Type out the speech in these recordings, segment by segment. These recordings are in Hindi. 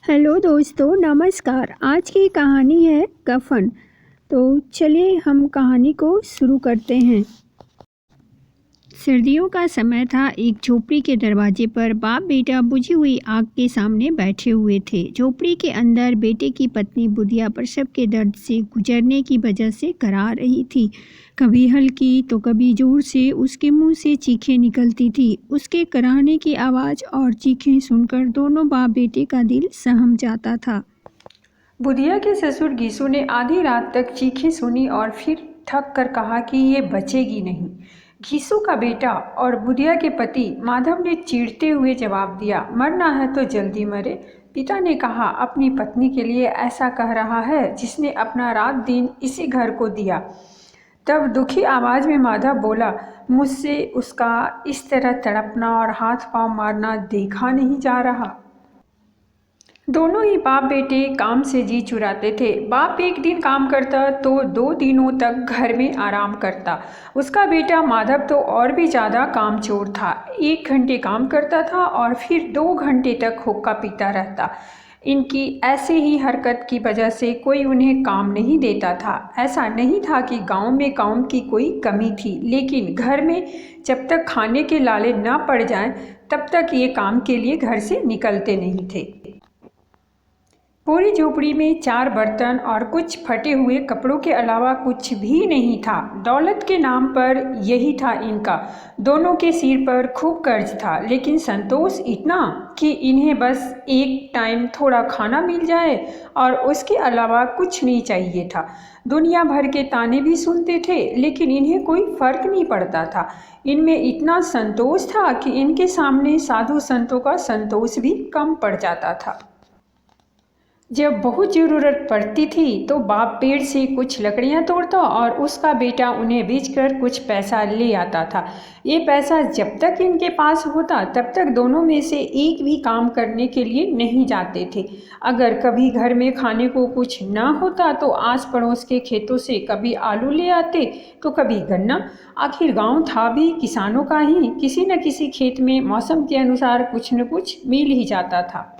हेलो दोस्तों, नमस्कार। आज की कहानी है कफन। तो चलिए हम कहानी को शुरू करते हैं। सर्दियों का समय था। एक झोपड़ी के दरवाजे पर बाप बेटा बुझी हुई आग के सामने बैठे हुए थे। झोपड़ी के अंदर बेटे की पत्नी बुधिया प्रसव के दर्द से गुजरने की वजह से करा रही थी। कभी हल्की तो कभी जोर से उसके मुंह से चीखें निकलती थी। उसके कराहने की आवाज़ और चीखें सुनकर दोनों बाप बेटे का दिल सहम जाता था। बुधिया के ससुर गीसू ने आधी रात तक चीखें सुनी और फिर थक कर कहा कि ये बचेगी नहीं। गीसू का बेटा और बुधिया के पति माधव ने चीढ़ते हुए जवाब दिया, मरना है तो जल्दी मरे। पिता ने कहा, अपनी पत्नी के लिए ऐसा कह रहा है जिसने अपना रात दिन इसी घर को दिया। तब दुखी आवाज में माधव बोला, मुझसे उसका इस तरह तड़पना और हाथ पांव मारना देखा नहीं जा रहा। दोनों ही बाप बेटे काम से जी चुराते थे। बाप एक दिन काम करता तो 2 दिनों तक घर में आराम करता। उसका बेटा माधव तो और भी ज़्यादा कामचोर था। 1 घंटे काम करता था और फिर 2 घंटे तक हुक्का पीता रहता। इनकी ऐसे ही हरकत की वजह से कोई उन्हें काम नहीं देता था। ऐसा नहीं था कि गांव में काम की कोई कमी थी, लेकिन घर में जब तक खाने के लाले न पड़ जाएं, तब तक ये काम के लिए घर से निकलते नहीं थे। पूरी झोपड़ी में 4 बर्तन और कुछ फटे हुए कपड़ों के अलावा कुछ भी नहीं था। दौलत के नाम पर यही था इनका। दोनों के सिर पर खूब कर्ज था, लेकिन संतोष इतना कि इन्हें बस एक टाइम थोड़ा खाना मिल जाए और उसके अलावा कुछ नहीं चाहिए था। दुनिया भर के ताने भी सुनते थे, लेकिन इन्हें कोई फर्क नहीं पड़ता था। इनमें इतना संतोष था कि इनके सामने साधु संतों का संतोष भी कम पड़ जाता था। जब बहुत ज़रूरत पड़ती थी तो बाप पेड़ से कुछ लकड़ियां तोड़ता और उसका बेटा उन्हें बेचकर कुछ पैसा ले आता था। ये पैसा जब तक इनके पास होता तब तक दोनों में से एक भी काम करने के लिए नहीं जाते थे। अगर कभी घर में खाने को कुछ न होता तो आस पड़ोस के खेतों से कभी आलू ले आते तो कभी गन्ना। आखिर गांव था भी किसानों का ही। किसी न किसी खेत में मौसम के अनुसार कुछ न कुछ मिल ही जाता था।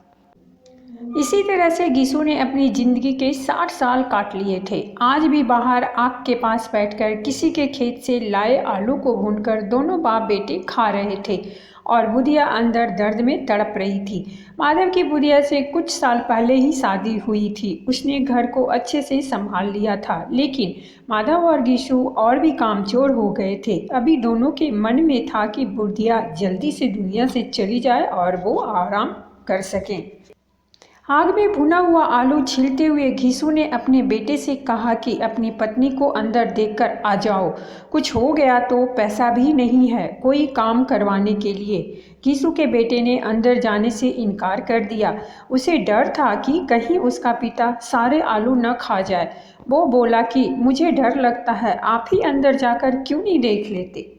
इसी तरह से गीसू ने अपनी जिंदगी के 60 साल काट लिए थे। आज भी बाहर आग के पास बैठकर किसी के खेत से लाए आलू को भूनकर दोनों बाप बेटे खा रहे थे और बुधिया अंदर दर्द में तड़प रही थी। माधव की बुधिया से कुछ साल पहले ही शादी हुई थी। उसने घर को अच्छे से संभाल लिया था, लेकिन माधव और गीसू और भी कामचोर हो गए थे। अभी दोनों के मन में था कि बुधिया जल्दी से दुनिया से चली जाए और वो आराम कर सकें। आग में भुना हुआ आलू छीलते हुए घीसू ने अपने बेटे से कहा कि अपनी पत्नी को अंदर देखकर आ जाओ। कुछ हो गया तो पैसा भी नहीं है कोई काम करवाने के लिए। घीसू के बेटे ने अंदर जाने से इनकार कर दिया। उसे डर था कि कहीं उसका पिता सारे आलू न खा जाए। वो बोला कि मुझे डर लगता है, आप ही अंदर जाकर क्यों नहीं देख लेते।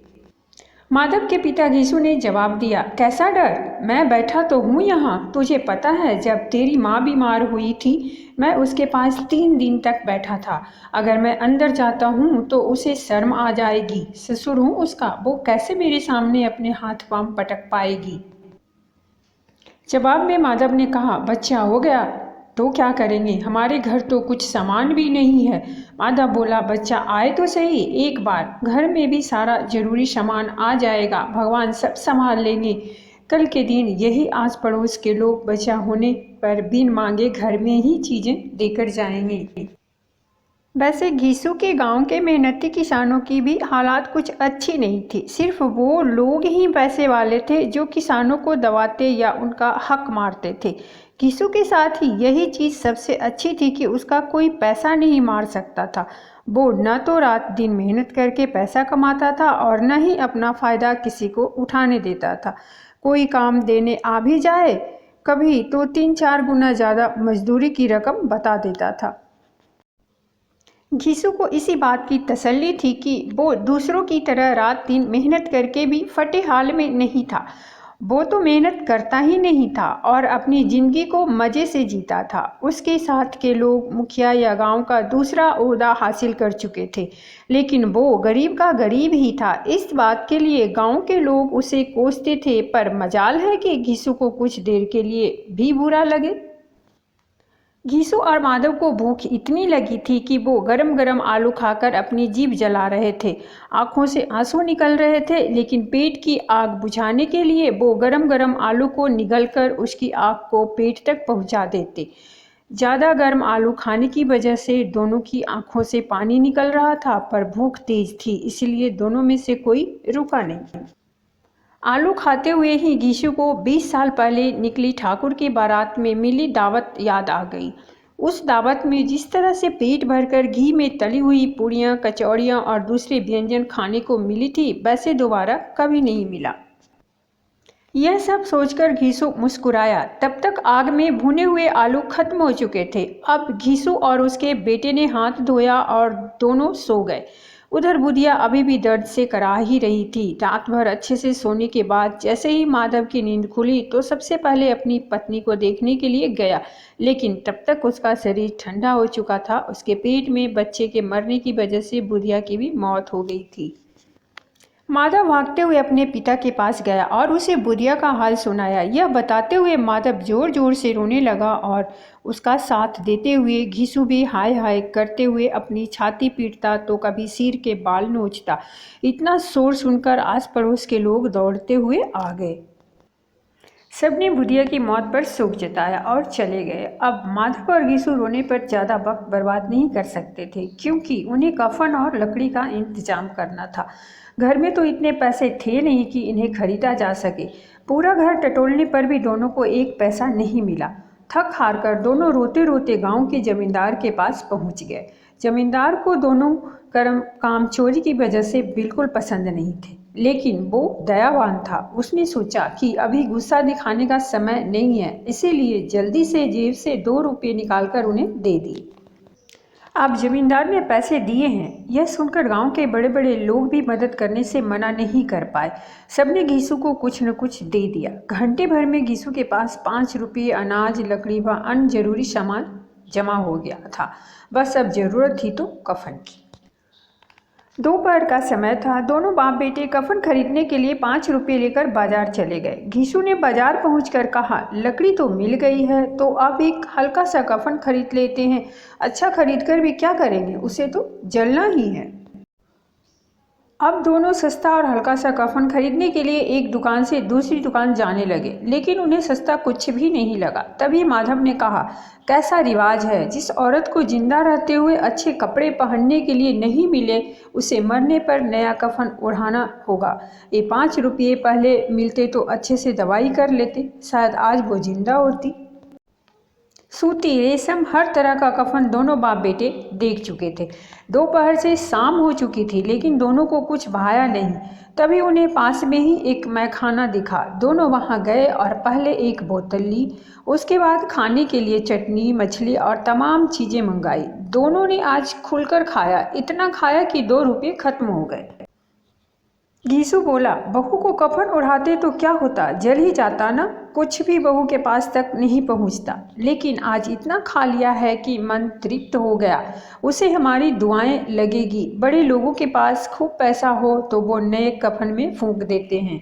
माधव के पिता गीसू ने जवाब दिया, कैसा डर, मैं बैठा तो हूँ यहाँ। तुझे पता है जब तेरी माँ बीमार हुई थी मैं उसके पास 3 दिन तक बैठा था। अगर मैं अंदर जाता हूँ तो उसे शर्म आ जाएगी। ससुर हूँ उसका, वो कैसे मेरे सामने अपने हाथ पांव पटक पाएगी। जवाब में माधव ने कहा, बच्चा हो गया तो क्या करेंगे, हमारे घर तो कुछ सामान भी नहीं है। माधव बोला, बच्चा आए तो सही एक बार, घर में भी सारा जरूरी सामान आ जाएगा, भगवान सब संभाल लेंगे। कल के दिन यही आस पड़ोस के लोग बच्चा होने पर बिन मांगे घर में ही चीज़ें देकर जाएंगे। वैसे घीसू के गांव के मेहनती किसानों की भी हालात कुछ अच्छी नहीं थी। सिर्फ वो लोग ही पैसे वाले थे जो किसानों को दबाते या उनका हक मारते थे। घीसू के साथ ही यही चीज़ सबसे अच्छी थी कि उसका कोई पैसा नहीं मार सकता था। वो न तो रात दिन मेहनत करके पैसा कमाता था और न ही अपना फ़ायदा किसी को उठाने देता था। कोई काम देने आ भी जाए कभी तो 3-4 गुना ज़्यादा मजदूरी की रकम बता देता था। घीसू को इसी बात की तसल्ली थी कि वो दूसरों की तरह रात दिन मेहनत करके भी फटे हाल में नहीं था। वो तो मेहनत करता ही नहीं था और अपनी ज़िंदगी को मज़े से जीता था। उसके साथ के लोग मुखिया या गांव का दूसरा ओहदा हासिल कर चुके थे, लेकिन वो गरीब का गरीब ही था। इस बात के लिए गांव के लोग उसे कोसते थे, पर मजाल है कि घीसू को कुछ देर के लिए भी बुरा लगे। घीसू और माधव को भूख इतनी लगी थी कि वो गरम गरम आलू खाकर अपनी जीभ जला रहे थे। आंखों से आंसू निकल रहे थे, लेकिन पेट की आग बुझाने के लिए वो गरम गरम आलू को निगलकर उसकी आग को पेट तक पहुंचा देते। ज़्यादा गर्म आलू खाने की वजह से दोनों की आंखों से पानी निकल रहा था, पर भूख तेज थी, इसलिए दोनों में से कोई रुका नहीं। आलू खाते हुए ही घीसू को 20 साल पहले निकली ठाकुर की बारात में मिली दावत याद आ गई। उस दावत में जिस तरह से पेट भरकर घी में तली हुई पूड़ियाँ, कचौड़ियाँ और दूसरे व्यंजन खाने को मिली थी, वैसे दोबारा कभी नहीं मिला। यह सब सोचकर घीसू मुस्कुराया। तब तक आग में भुने हुए आलू खत्म हो चुके थे। अब घीसू और उसके बेटे ने हाथ धोया और दोनों सो गए। उधर बुधिया अभी भी दर्द से करा ही रही थी। रात भर अच्छे से सोने के बाद जैसे ही माधव की नींद खुली तो सबसे पहले अपनी पत्नी को देखने के लिए गया, लेकिन तब तक उसका शरीर ठंडा हो चुका था। उसके पेट में बच्चे के मरने की वजह से बुधिया की भी मौत हो गई थी। माधव भागते हुए अपने पिता के पास गया और उसे बुधिया का हाल सुनाया। यह बताते हुए माधव जोर जोर से रोने लगा और उसका साथ देते हुए घीसू भी हाय हाय करते हुए अपनी छाती पीटता तो कभी सिर के बाल नोचता। इतना शोर सुनकर आस पड़ोस के लोग दौड़ते हुए आ गए। सबने बुधिया की मौत पर शोक जताया और चले गए। अब माधव और घीसू रोने पर ज़्यादा वक्त बर्बाद नहीं कर सकते थे, क्योंकि उन्हें कफन और लकड़ी का इंतजाम करना था। घर में तो इतने पैसे थे नहीं कि इन्हें खरीदा जा सके। पूरा घर टटोलने पर भी दोनों को एक पैसा नहीं मिला। थक हार कर दोनों रोते रोते गांव के जमींदार के पास पहुंच गए। जमींदार को दोनों काम चोरी की वजह से बिल्कुल पसंद नहीं थे, लेकिन वो दयावान था। उसने सोचा कि अभी गुस्सा दिखाने का समय नहीं है, इसीलिए जल्दी से जेब से 2 रुपये निकालकर उन्हें दे दिए। अब जमींदार ने पैसे दिए हैं, यह सुनकर गांव के बड़े बड़े लोग भी मदद करने से मना नहीं कर पाए। सबने घीसू को कुछ न कुछ दे दिया। घंटे भर में घीसू के पास 5 रुपये, अनाज, लकड़ी व अन्य जरूरी सामान जमा हो गया था। बस अब जरूरत थी तो कफन की। दोपहर का समय था। दोनों बाप बेटे कफन खरीदने के लिए 5 रुपये लेकर बाजार चले गए। घीसू ने बाजार पहुंचकर कहा, लकड़ी तो मिल गई है, तो अब एक हल्का सा कफन खरीद लेते हैं। अच्छा खरीदकर भी क्या करेंगे, उसे तो जलना ही है। अब दोनों सस्ता और हल्का सा कफन खरीदने के लिए एक दुकान से दूसरी दुकान जाने लगे, लेकिन उन्हें सस्ता कुछ भी नहीं लगा। तभी माधव ने कहा, कैसा रिवाज है, जिस औरत को जिंदा रहते हुए अच्छे कपड़े पहनने के लिए नहीं मिले, उसे मरने पर नया कफन ओढ़ाना होगा। ये 5 रुपये पहले मिलते तो अच्छे से दवाई कर लेते, शायद आज वो जिंदा होती। सूती, रेशम, हर तरह का कफन दोनों बाप बेटे देख चुके थे। दोपहर से शाम हो चुकी थी, लेकिन दोनों को कुछ भाया नहीं। तभी उन्हें पास में ही एक मैखाना दिखा। दोनों वहां गए और पहले एक बोतल ली, उसके बाद खाने के लिए चटनी, मछली और तमाम चीज़ें मंगाई। दोनों ने आज खुलकर खाया, इतना खाया कि 2 रुपये खत्म हो गए। घीसू बोला, बहू को कफन उड़ाते तो क्या होता, जल ही जाता ना। कुछ भी बहू के पास तक नहीं पहुंचता, लेकिन आज इतना खा लिया है कि मन तृप्त हो गया। उसे हमारी दुआएं लगेगी। बड़े लोगों के पास खूब पैसा हो तो वो नए कफन में फूंक देते हैं।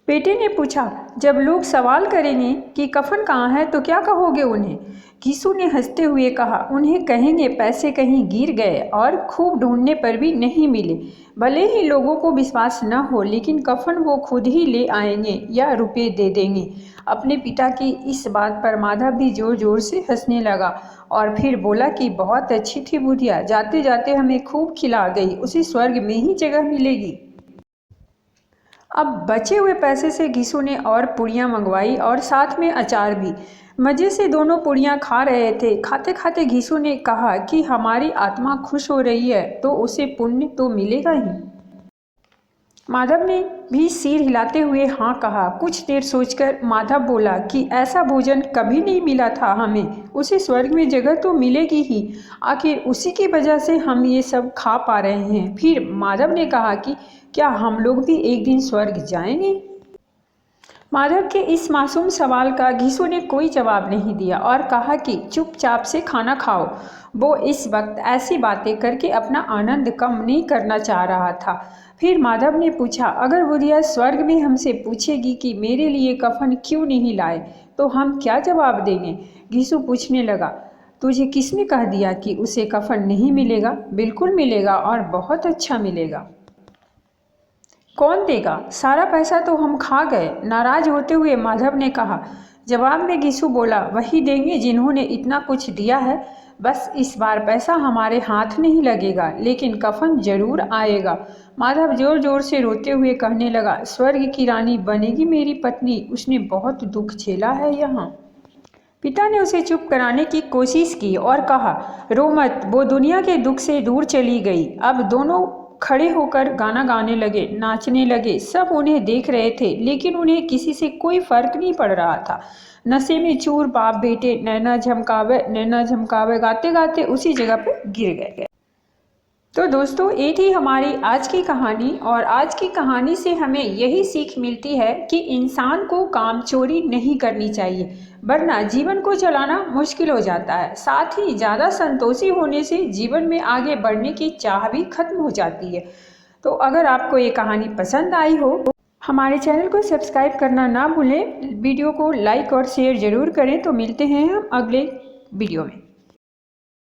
बेटे ने पूछा, जब लोग सवाल करेंगे कि कफन कहाँ है तो क्या कहोगे उन्हें? घीसू ने हंसते हुए कहा, उन्हें कहेंगे पैसे कहीं गिर गए और खूब ढूंढने पर भी नहीं मिले। भले ही लोगों को विश्वास न हो, लेकिन कफन वो खुद ही ले आएंगे या रुपए दे देंगे। अपने पिता की इस बात पर माधव भी जोर जोर से हंसने लगा और फिर बोला कि बहुत अच्छी थी बुधिया, जाते जाते हमें खूब खिला गई, उसे स्वर्ग में ही जगह मिलेगी। अब बचे हुए पैसे से घीसू ने और पुड़ियाँ मंगवाई और साथ में अचार भी। मज़े से दोनों पुड़ियाँ खा रहे थे। खाते खाते घीसू ने कहा कि हमारी आत्मा खुश हो रही है तो उसे पुण्य तो मिलेगा ही। माधव ने भी सिर हिलाते हुए हाँ कहा। कुछ देर सोचकर माधव बोला कि ऐसा भोजन कभी नहीं मिला था हमें, उसे स्वर्ग में जगह तो मिलेगी ही, आखिर उसी की वजह से हम ये सब खा पा रहे हैं। फिर माधव ने कहा कि क्या हम लोग भी एक दिन स्वर्ग जाएंगे? माधव के इस मासूम सवाल का घीसू ने कोई जवाब नहीं दिया और कहा कि चुपचाप से खाना खाओ। वो इस वक्त ऐसी बातें करके अपना आनंद कम नहीं करना चाह रहा था। फिर माधव ने पूछा, अगर बुधिया स्वर्ग में हमसे पूछेगी कि मेरे लिए कफन क्यों नहीं लाए तो हम क्या जवाब देंगे? घीसू पूछने लगा, तुझे किसने कह दिया कि उसे कफन नहीं मिलेगा? बिल्कुल मिलेगा और बहुत अच्छा मिलेगा। कौन देगा? सारा पैसा तो हम खा गए, नाराज होते हुए माधव ने कहा। जवाब में घीसू बोला, वही देंगे जिन्होंने इतना कुछ दिया है। बस इस बार पैसा हमारे हाथ नहीं लगेगा, लेकिन कफन जरूर आएगा। माधव जोर जोर से रोते हुए कहने लगा, स्वर्ग की रानी बनेगी मेरी पत्नी, उसने बहुत दुख झेला है यहाँ। पिता ने उसे चुप कराने की कोशिश की और कहा, रो मत, वो दुनिया के दुख से दूर चली गई। अब दोनों खड़े होकर गाना गाने लगे, नाचने लगे। सब उन्हें देख रहे थे, लेकिन उन्हें किसी से कोई फर्क नहीं पड़ रहा था। नशे में चूर बाप बेटे नैना झमकावे गाते गाते उसी जगह पर गिर गए। तो दोस्तों, ये थी हमारी आज की कहानी, और आज की कहानी से हमें यही सीख मिलती है कि इंसान को कामचोरी नहीं करनी चाहिए, वरना जीवन को चलाना मुश्किल हो जाता है। साथ ही ज़्यादा संतोषी होने से जीवन में आगे बढ़ने की चाह भी खत्म हो जाती है। तो अगर आपको ये कहानी पसंद आई हो, हमारे चैनल को सब्सक्राइब करना ना भूलें, वीडियो को लाइक और शेयर ज़रूर करें। तो मिलते हैं हम अगले वीडियो में।